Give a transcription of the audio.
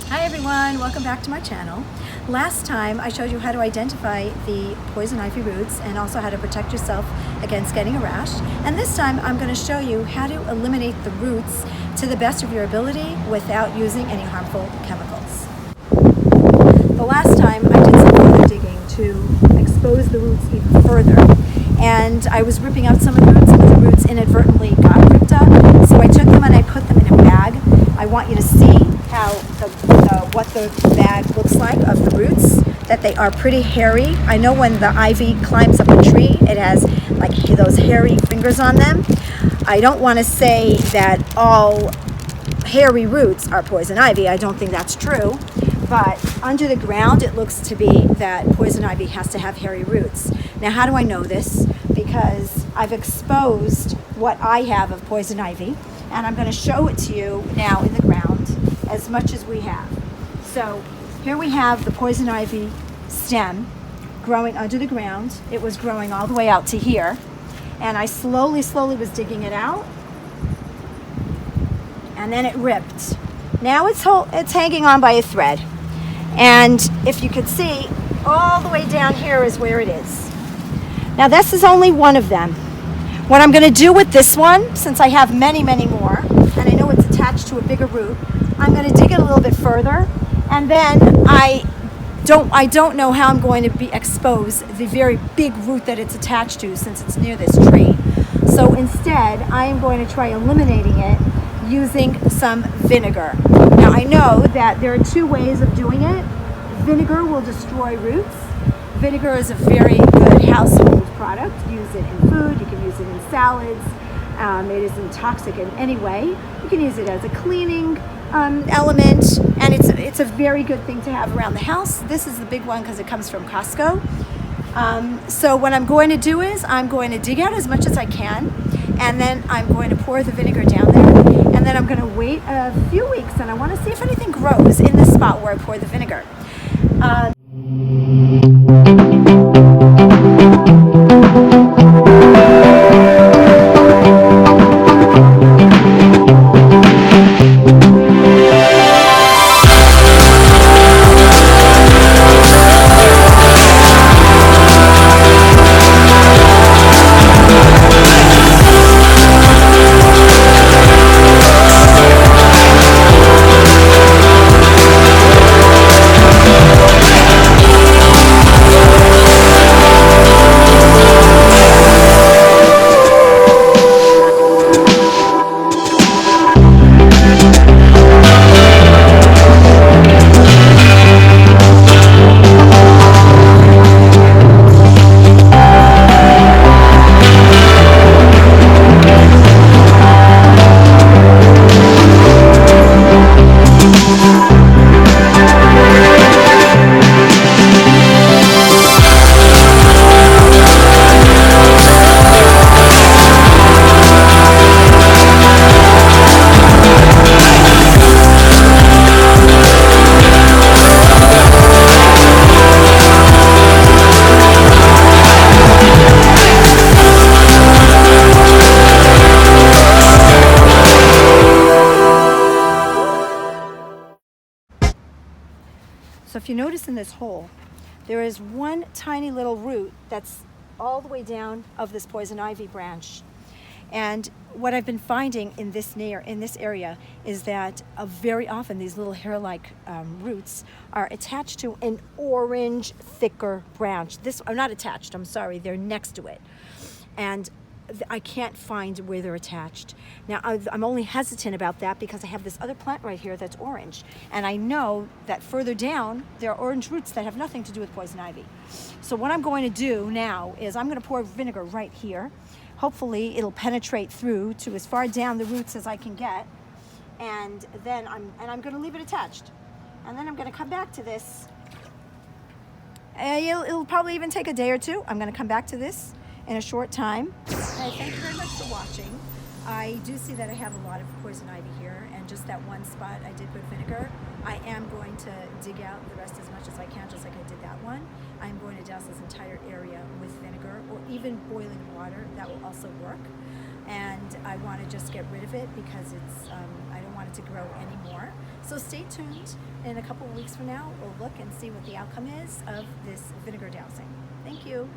Hi everyone, welcome back to my channel. Last time I showed you how to identify the poison ivy roots and also how to protect yourself against getting a rash. And this time I'm going to show you how to eliminate the roots to the best of your ability without using any harmful chemicals. The last time I did some further digging to expose the roots even further, and I was ripping out some of the roots inadvertently got ripped up, so I took them and I put them in a bag. I want you to see how what the bag looks like of the roots, that they are pretty hairy. I know when the ivy climbs up a tree, it has like those hairy fingers on them. I don't want to say that all hairy roots are poison ivy. I don't think that's true. But under the ground, it looks to be that poison ivy has to have hairy roots. Now, how do I know this? Because I've exposed what I have of poison ivy, and I'm going to show it to you now in the ground as much as we have. So here we have the poison ivy stem growing under the ground. It was growing all the way out to here, and I slowly was digging it out, and then it ripped. Now it's hanging on by a thread. And if you could see, all the way down here is where it is. Now this is only one of them. What I'm going to do with this one, since I have many more, and I know it's attached to a bigger root, I'm going to dig it a little bit further, and then I don't know how I'm going to expose the very big root that it's attached to, since it's near this tree. So instead, I am going to try eliminating it using some vinegar. Now I know that there are two ways of doing it. Vinegar will destroy roots. Vinegar is a very good household product. Use it in food, you can use it in salads. It isn't toxic in any way. You can use it as a cleaning element, and it's a very good thing to have around the house. This is the big one because it comes from Costco. So what I'm going to do is I'm going to dig out as much as I can, and then I'm going to pour the vinegar down there, and then I'm going to wait a few weeks, and I want to see if anything grows in this spot where I pour the vinegar. So if you notice in this hole, there is one tiny little root that's all the way down of this poison ivy branch. And what I've been finding in this area is that very often these little hair-like roots are attached to an orange, thicker branch. This are not attached, I'm sorry, they're next to it. And I can't find where they're attached. Now, I'm only hesitant about that because I have this other plant right here that's orange. And I know that further down, there are orange roots that have nothing to do with poison ivy. So what I'm going to do now is I'm going to pour vinegar right here. Hopefully, it'll penetrate through to as far down the roots as I can get. And then I'm going to leave it attached. And then I'm going to come back to this. It'll probably even take a day or two. I'm going to come back to this in a short time. Thank you very much for watching. I do see that I have a lot of poison ivy here, and just that one spot I did put vinegar. I am going to dig out the rest as much as I can, just like I did that one. I'm going to douse this entire area with vinegar, or even boiling water. That will also work. And I want to just get rid of it because I don't want it to grow anymore. So stay tuned. In a couple of weeks from now, we'll look and see what the outcome is of this vinegar dousing. Thank you.